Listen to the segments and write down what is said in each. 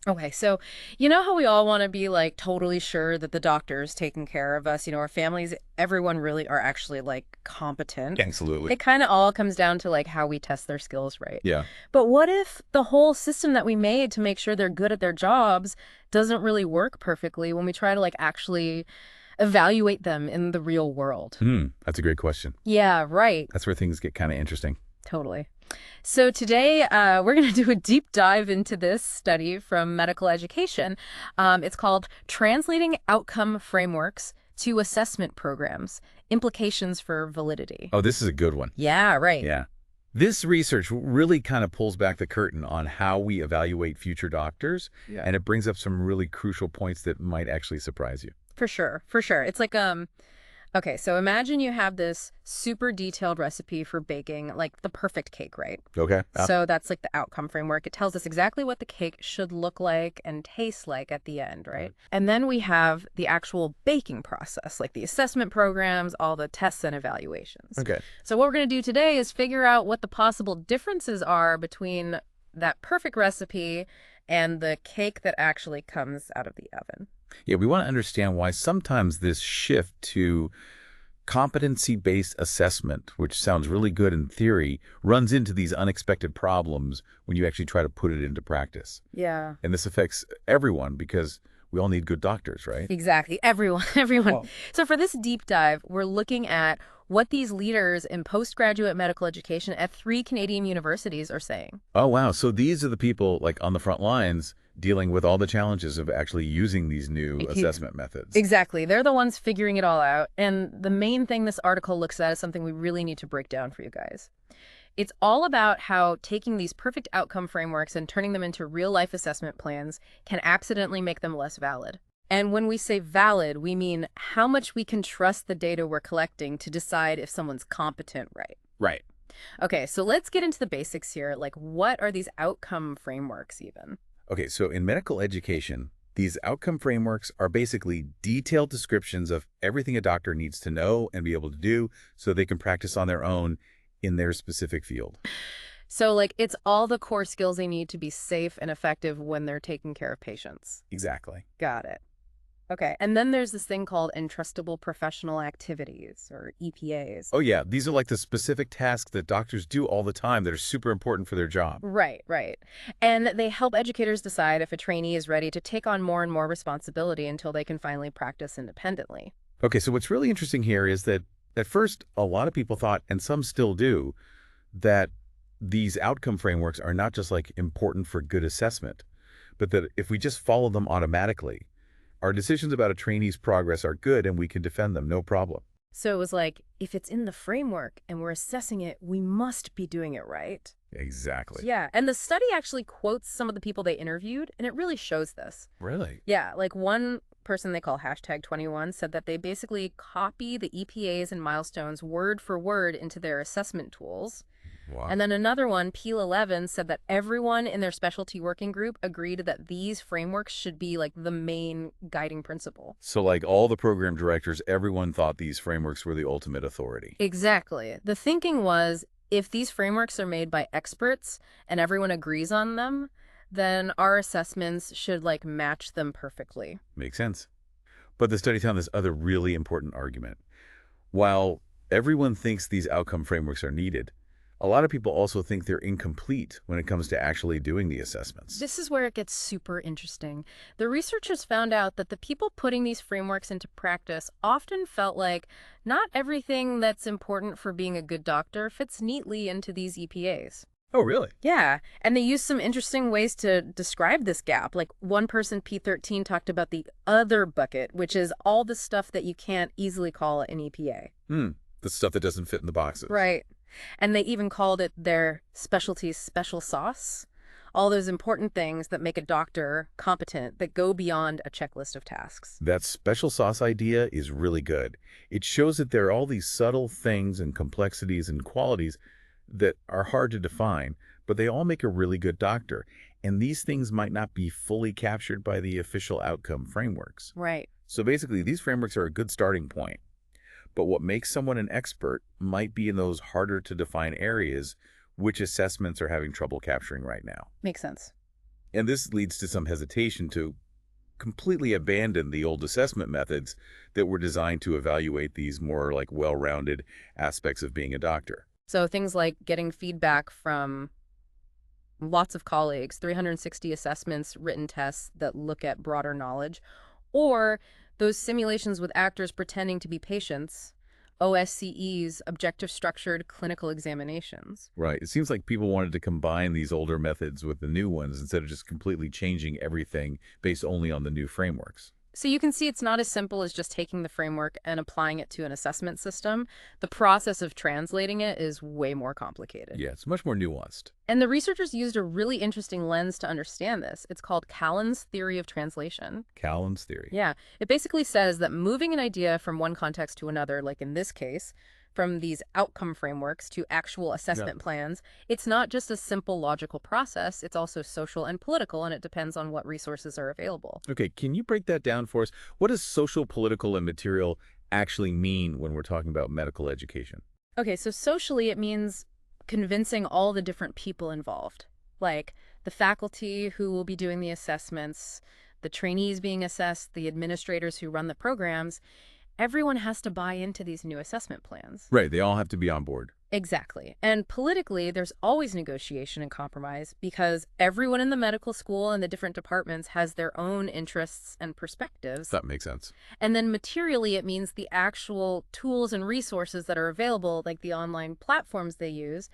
Okay, so you know how we all want to be like totally sure that the doctor's taking care of us, our families, everyone really are actually like competent. Absolutely. It kind of all comes down to like how we test their skills, right? Yeah. But what if the whole system that we made to make sure they're good at their jobs doesn't really work perfectly when we try to like actually evaluate them in the real world? That's a great question. Yeah, right. That's where things get kind of interesting. Totally. So today we're going to do a deep dive into this study from medical education. It's called Translating Outcome Frameworks to Assessment Programs, Implications for Validity. Oh, this is a good one. Yeah, right. Yeah. This research really kind of pulls back the curtain on how we evaluate future doctors, Yeah. and it brings up some really crucial points that might actually surprise you. For sure, for sure. It's like okay, so imagine you have this super detailed recipe for baking, like the perfect cake, right? Okay. So that's like the outcome framework. It tells us exactly what the cake should look like and taste like at the end, right? And then we have the actual baking process, like the assessment programs, all the tests and evaluations. Okay. So what we're going to do today is figure out what the possible differences are between that perfect recipe and the cake that actually comes out of the oven. Yeah, we want to understand why sometimes this shift to competency-based assessment, which sounds really good in theory, runs into these unexpected problems when you actually try to put it into practice. Yeah. And this affects everyone because we all need good doctors, right? Exactly. Everyone, everyone. Oh. So for this deep dive, we're looking at what these leaders in postgraduate medical education at 3 Canadian universities are saying. Oh, wow. So these are the people like on the front lines dealing with all the challenges of actually using these new assessment methods. Exactly. They're the ones figuring it all out. And the main thing this article looks at is something we really need to break down for you guys. It's all about how taking these perfect outcome frameworks and turning them into real-life assessment plans can accidentally make them less valid. And when we say valid, we mean how much we can trust the data we're collecting to decide if someone's competent, right? Right. Okay, so let's get into the basics here. Like, what are these outcome frameworks even? Okay, so in medical education, these outcome frameworks are basically detailed descriptions of everything a doctor needs to know and be able to do so they can practice on their own in their specific field. So, like, it's all the core skills they need to be safe and effective when they're taking care of patients. Exactly. Got it. Okay, and then there's this thing called entrustable professional activities, or EPAs. Oh, yeah. These are like the specific tasks that doctors do all the time that are super important for their job. Right, right. And they help educators decide if a trainee is ready to take on more and more responsibility until they can finally practice independently. Okay, so what's really interesting here is that at first, a lot of people thought, and some still do, that these outcome frameworks are not just like important for good assessment, but that if we just follow them automatically, our decisions about a trainee's progress are good and we can defend them, no problem. So it was like, if it's in the framework and we're assessing it, we must be doing it right. Exactly. Yeah, and the study actually quotes some of the people they interviewed, and it really shows this. Really? Yeah, like one person they call hashtag 21 said that they basically copy the EPAs and milestones word for word into their assessment tools. Wow. And then another one, Peel 11, said that everyone in their specialty working group agreed that these frameworks should be like the main guiding principle. So like all the program directors, everyone thought these frameworks were the ultimate authority. Exactly. The thinking was if these frameworks are made by experts and everyone agrees on them, then our assessments should like match them perfectly. Makes sense. But the study found this other really important argument. While everyone thinks these outcome frameworks are needed, a lot of people also think they're incomplete when it comes to actually doing the assessments. This is where it gets super interesting. The researchers found out that the people putting these frameworks into practice often felt like not everything that's important for being a good doctor fits neatly into these EPAs. Oh, really? Yeah, and they used some interesting ways to describe this gap. Like one person, P13, talked about the other bucket, which is all the stuff that you can't easily call an EPA. The stuff that doesn't fit in the boxes. Right. And they even called it their specialty special sauce. All those important things that make a doctor competent that go beyond a checklist of tasks. That special sauce idea is really good. It shows that there are all these subtle things and complexities and qualities that are hard to define, but they all make a really good doctor. And these things might not be fully captured by the official outcome frameworks. Right. So basically, these frameworks are a good starting point. But what makes someone an expert might be in those harder to define areas which assessments are having trouble capturing right now. Makes sense. And this leads to some hesitation to completely abandon the old assessment methods that were designed to evaluate these more like well-rounded aspects of being a doctor. So things like getting feedback from lots of colleagues, 360 assessments, written tests that look at broader knowledge, or those simulations with actors pretending to be patients, OSCEs, objective structured clinical examinations. Right. It seems like people wanted to combine these older methods with the new ones instead of just completely changing everything based only on the new frameworks. So you can see it's not as simple as just taking the framework and applying it to an assessment system. The process of translating it is way more complicated. Yeah, it's much more nuanced. And the researchers used a really interesting lens to understand this. It's called Callan's theory of translation. Callan's theory. Yeah, it basically says that moving an idea from one context to another, like in this case, from these outcome frameworks to actual assessment plans, it's not just a simple logical process, it's also social and political, and it depends on what resources are available. Okay, can you break that down for us? What does social, political, and material actually mean when we're talking about medical education? Okay, so socially it means convincing all the different people involved, like the faculty who will be doing the assessments, the trainees being assessed, the administrators who run the programs. Everyone has to buy into these new assessment plans. Right, they all have to be on board. Exactly. And politically, there's always negotiation and compromise because everyone in the medical school and the different departments has their own interests and perspectives. That makes sense. And then materially, it means the actual tools and resources that are available, like the online platforms they use,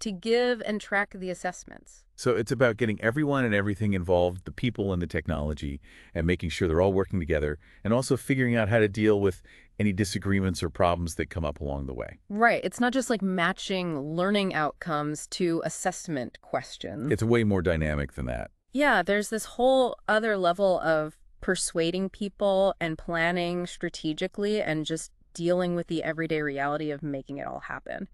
to give and track the assessments. So it's about getting everyone and everything involved, the people and the technology, and making sure they're all working together, and also figuring out how to deal with any disagreements or problems that come up along the way. Right. It's not just like matching learning outcomes to assessment questions. It's way more dynamic than that. Yeah, there's this whole other level of persuading people and planning strategically and just dealing with the everyday reality of making it all happen.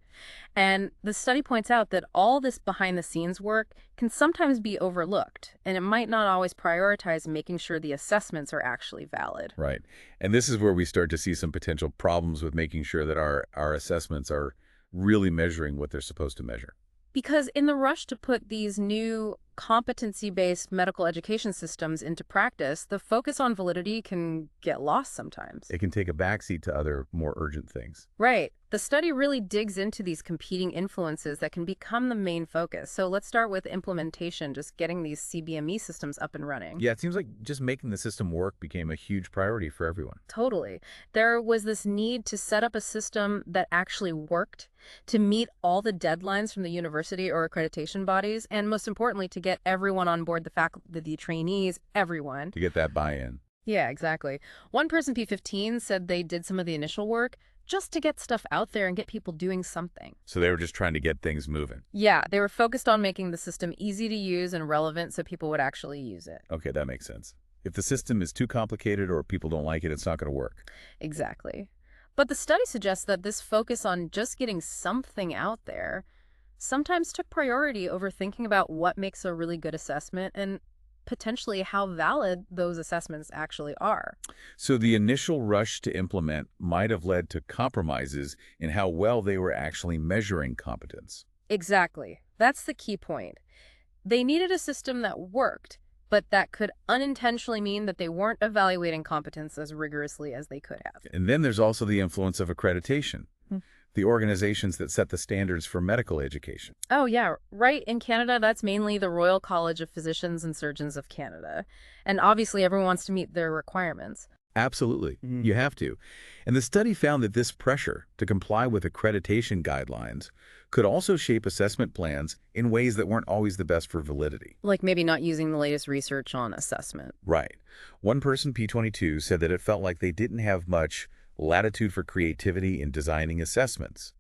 And the study points out that all this behind-the-scenes work can sometimes be overlooked, and it might not always prioritize making sure the assessments are actually valid. Right. And this is where we start to see some potential problems with making sure that our assessments are really measuring what they're supposed to measure. Because in the rush to put these new competency-based medical education systems into practice, the focus on validity can get lost sometimes. It can take a backseat to other more urgent things. Right. The study really digs into these competing influences that can become the main focus. So let's start with implementation, just getting these CBME systems up and running. Yeah, it seems like just making the system work became a huge priority for everyone. Totally. There was this need to set up a system that actually worked, to meet all the deadlines from the university or accreditation bodies, and most importantly, to get everyone on board, the faculty, the trainees, everyone. To get that buy-in. Yeah, exactly. One person, P15, said they did some of the initial work just to get stuff out there and get people doing something. So they were just trying to get things moving. Yeah, they were focused on making the system easy to use and relevant so people would actually use it. Okay, that makes sense. If the system is too complicated or people don't like it, it's not going to work. Exactly. But the study suggests that this focus on just getting something out there sometimes took priority over thinking about what makes a really good assessment and potentially how valid those assessments actually are. So the initial rush to implement might have led to compromises in how well they were actually measuring competence. Exactly. That's the key point. They needed a system that worked, but that could unintentionally mean that they weren't evaluating competence as rigorously as they could have. And then there's also the influence of accreditation, the organizations that set the standards for medical education. Oh, yeah. Right. In Canada, that's mainly the Royal College of Physicians and Surgeons of Canada. And obviously, everyone wants to meet their requirements. Absolutely. You have to. And the study found that this pressure to comply with accreditation guidelines could also shape assessment plans in ways that weren't always the best for validity. Like maybe not using the latest research on assessment. Right. One person, P22, said that it felt like they didn't have much latitude for creativity in designing assessments,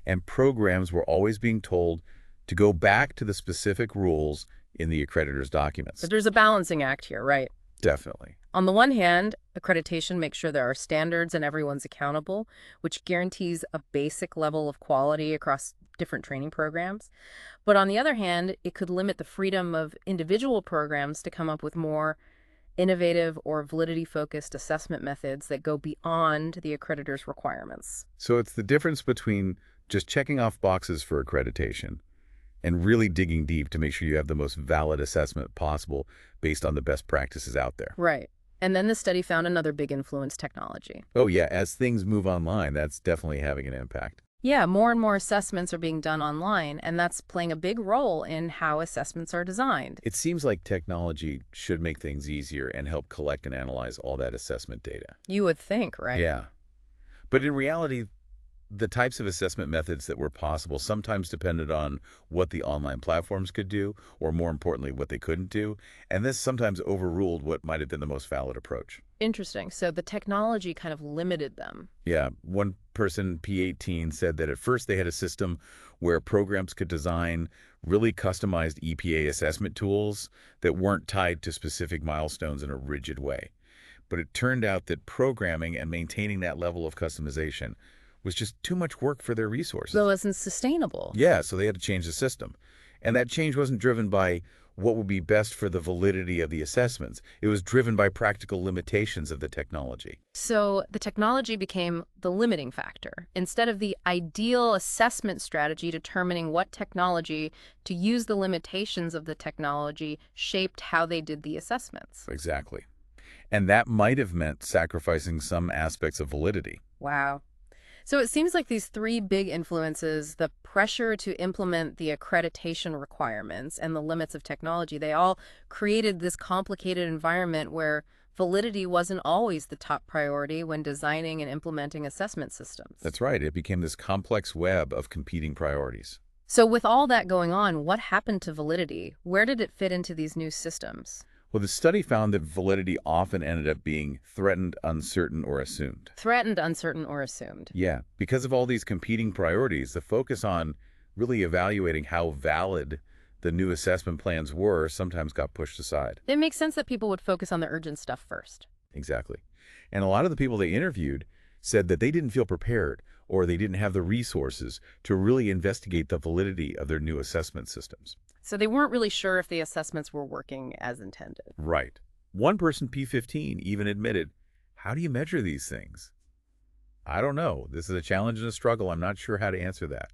and programs were always being told to go back to the specific rules in the accreditor's documents. But there's a balancing act here, right? Definitely. On the one hand, accreditation makes sure there are standards and everyone's accountable, which guarantees a basic level of quality across different training programs. But on the other hand, it could limit the freedom of individual programs to come up with more innovative or validity-focused assessment methods that go beyond the accreditor's requirements. So it's the difference between just checking off boxes for accreditation and really digging deep to make sure you have the most valid assessment possible based on the best practices out there. Right. And then the study found another big influence: technology. Oh yeah, as things move online, that's definitely having an impact. Yeah, more and more assessments are being done online, and that's playing a big role in how assessments are designed. It seems like technology should make things easier and help collect and analyze all that assessment data. You would think, right? Yeah. But in reality, the types of assessment methods that were possible sometimes depended on what the online platforms could do, or more importantly, what they couldn't do. And this sometimes overruled what might have been the most valid approach. Interesting. So the technology kind of limited them. Yeah, one person, P18, said that at first they had a system where programs could design really customized EPA assessment tools that weren't tied to specific milestones in a rigid way. But it turned out that programming and maintaining that level of customization was just too much work for their resources. So it wasn't sustainable. Yeah, so they had to change the system. And that change wasn't driven by what would be best for the validity of the assessments. It was driven by practical limitations of the technology. So the technology became the limiting factor, instead of the ideal assessment strategy determining what technology to use. The limitations of the technology shaped how they did the assessments. Exactly. And that might have meant sacrificing some aspects of validity. Wow. So it seems like these three big influences, the pressure to implement the accreditation requirements and the limits of technology, they all created this complicated environment where validity wasn't always the top priority when designing and implementing assessment systems. That's right. It became this complex web of competing priorities. So with all that going on, what happened to validity? Where did it fit into these new systems? Well, the study found that validity often ended up being threatened, uncertain, or assumed. Threatened, uncertain, or assumed. Yeah, because of all these competing priorities, the focus on really evaluating how valid the new assessment plans were sometimes got pushed aside. It makes sense that people would focus on the urgent stuff first. Exactly. And a lot of the people they interviewed said that they didn't feel prepared or they didn't have the resources to really investigate the validity of their new assessment systems. So they weren't really sure if the assessments were working as intended. Right. One person, P15, even admitted, how do you measure these things? I don't know. This is a challenge and a struggle. I'm not sure how to answer that.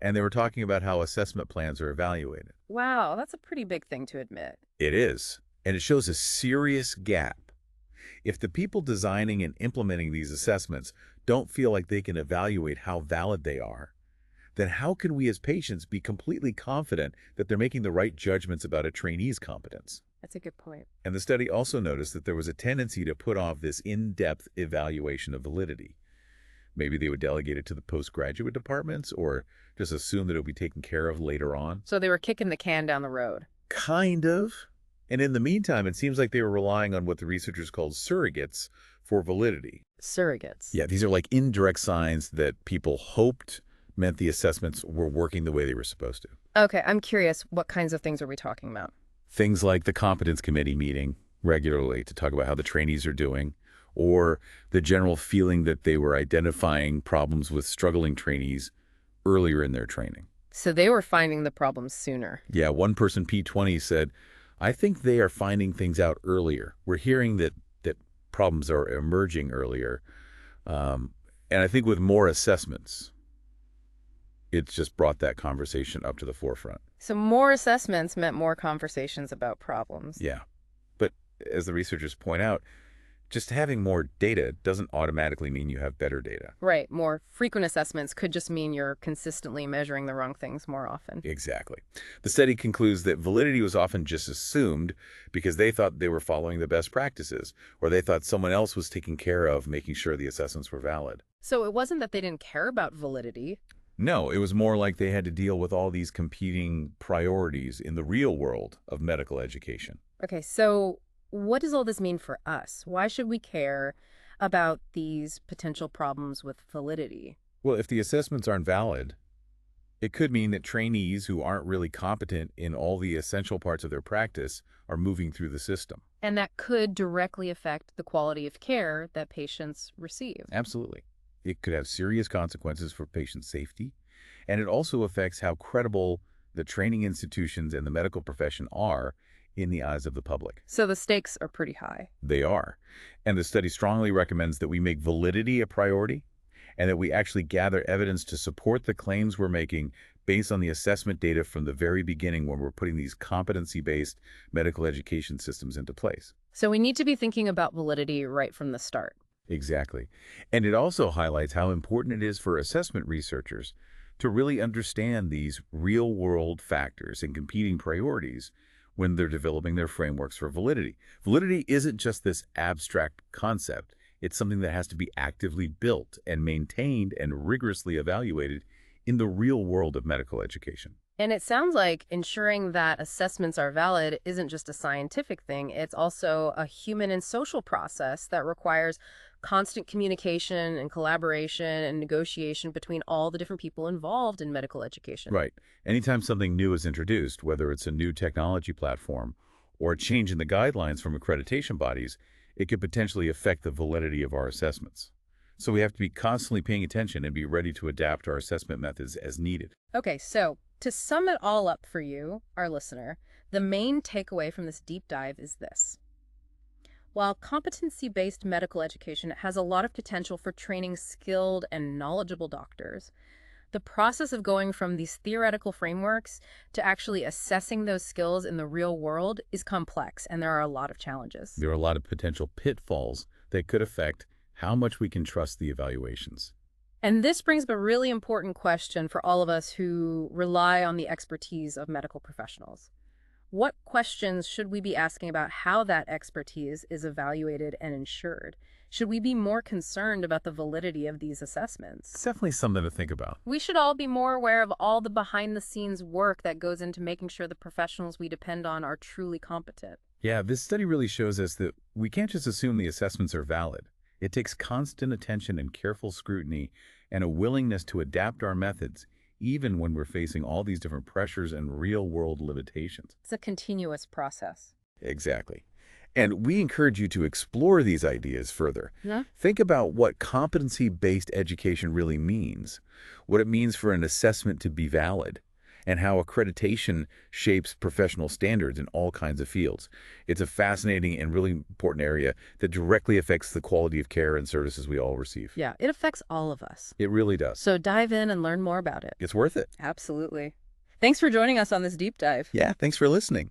And they were talking about how assessment plans are evaluated. Wow, that's a pretty big thing to admit. It is. And it shows a serious gap. If the people designing and implementing these assessments don't feel like they can evaluate how valid they are, then how can we as patients be completely confident that they're making the right judgments about a trainee's competence? That's a good point. And the study also noticed that there was a tendency to put off this in-depth evaluation of validity. Maybe they would delegate it to the postgraduate departments or just assume that it would be taken care of later on. So they were kicking the can down the road. Kind of. And in the meantime, it seems like they were relying on what the researchers called surrogates for validity. Surrogates. Yeah, these are like indirect signs that people hoped meant the assessments were working the way they were supposed to. Okay, I'm curious, what kinds of things are we talking about? Things like the competence committee meeting regularly to talk about how the trainees are doing, or the general feeling that they were identifying problems with struggling trainees earlier in their training. So they were finding the problems sooner. Yeah, one person, P20, said, I think they are finding things out earlier. We're hearing that problems are emerging earlier. And I think with more assessments, it's just brought that conversation up to the forefront. So more assessments meant more conversations about problems. Yeah. But as the researchers point out, just having more data doesn't automatically mean you have better data. Right. More frequent assessments could just mean you're consistently measuring the wrong things more often. Exactly. The study concludes that validity was often just assumed because they thought they were following the best practices, or they thought someone else was taking care of making sure the assessments were valid. So it wasn't that they didn't care about validity. No, it was more like they had to deal with all these competing priorities in the real world of medical education. Okay, so what does all this mean for us? Why should we care about these potential problems with validity? Well, if the assessments aren't valid, it could mean that trainees who aren't really competent in all the essential parts of their practice are moving through the system. And that could directly affect the quality of care that patients receive. Absolutely. It could have serious consequences for patient safety, and it also affects how credible the training institutions and the medical profession are in the eyes of the public. So the stakes are pretty high. They are. And the study strongly recommends that we make validity a priority and that we actually gather evidence to support the claims we're making based on the assessment data from the very beginning when we're putting these competency-based medical education systems into place. So we need to be thinking about validity right from the start. Exactly. And it also highlights how important it is for assessment researchers to really understand these real-world factors and competing priorities when they're developing their frameworks for validity. Validity isn't just this abstract concept. It's something that has to be actively built and maintained and rigorously evaluated in the real world of medical education. And it sounds like ensuring that assessments are valid isn't just a scientific thing, it's also a human and social process that requires constant communication and collaboration and negotiation between all the different people involved in medical education. Right. Anytime something new is introduced, whether it's a new technology platform or a change in the guidelines from accreditation bodies, it could potentially affect the validity of our assessments. So we have to be constantly paying attention and be ready to adapt our assessment methods as needed. Okay, so to sum it all up for you, our listener, the main takeaway from this deep dive is this. While competency-based medical education has a lot of potential for training skilled and knowledgeable doctors, the process of going from these theoretical frameworks to actually assessing those skills in the real world is complex, and there are a lot of challenges. There are a lot of potential pitfalls that could affect how much we can trust the evaluations. And this brings up a really important question for all of us who rely on the expertise of medical professionals. What questions should we be asking about how that expertise is evaluated and ensured? Should we be more concerned about the validity of these assessments? It's definitely something to think about. We should all be more aware of all the behind-the-scenes work that goes into making sure the professionals we depend on are truly competent. Yeah, this study really shows us that we can't just assume the assessments are valid. It takes constant attention and careful scrutiny and a willingness to adapt our methods, even when we're facing all these different pressures and real-world limitations. It's a continuous process. Exactly. And we encourage you to explore these ideas further. Yeah. Think about what competency-based education really means, what it means for an assessment to be valid, and how accreditation shapes professional standards in all kinds of fields. It's a fascinating and really important area that directly affects the quality of care and services we all receive. Yeah, it affects all of us. It really does. So dive in and learn more about it. It's worth it. Absolutely. Thanks for joining us on this deep dive. Yeah, thanks for listening.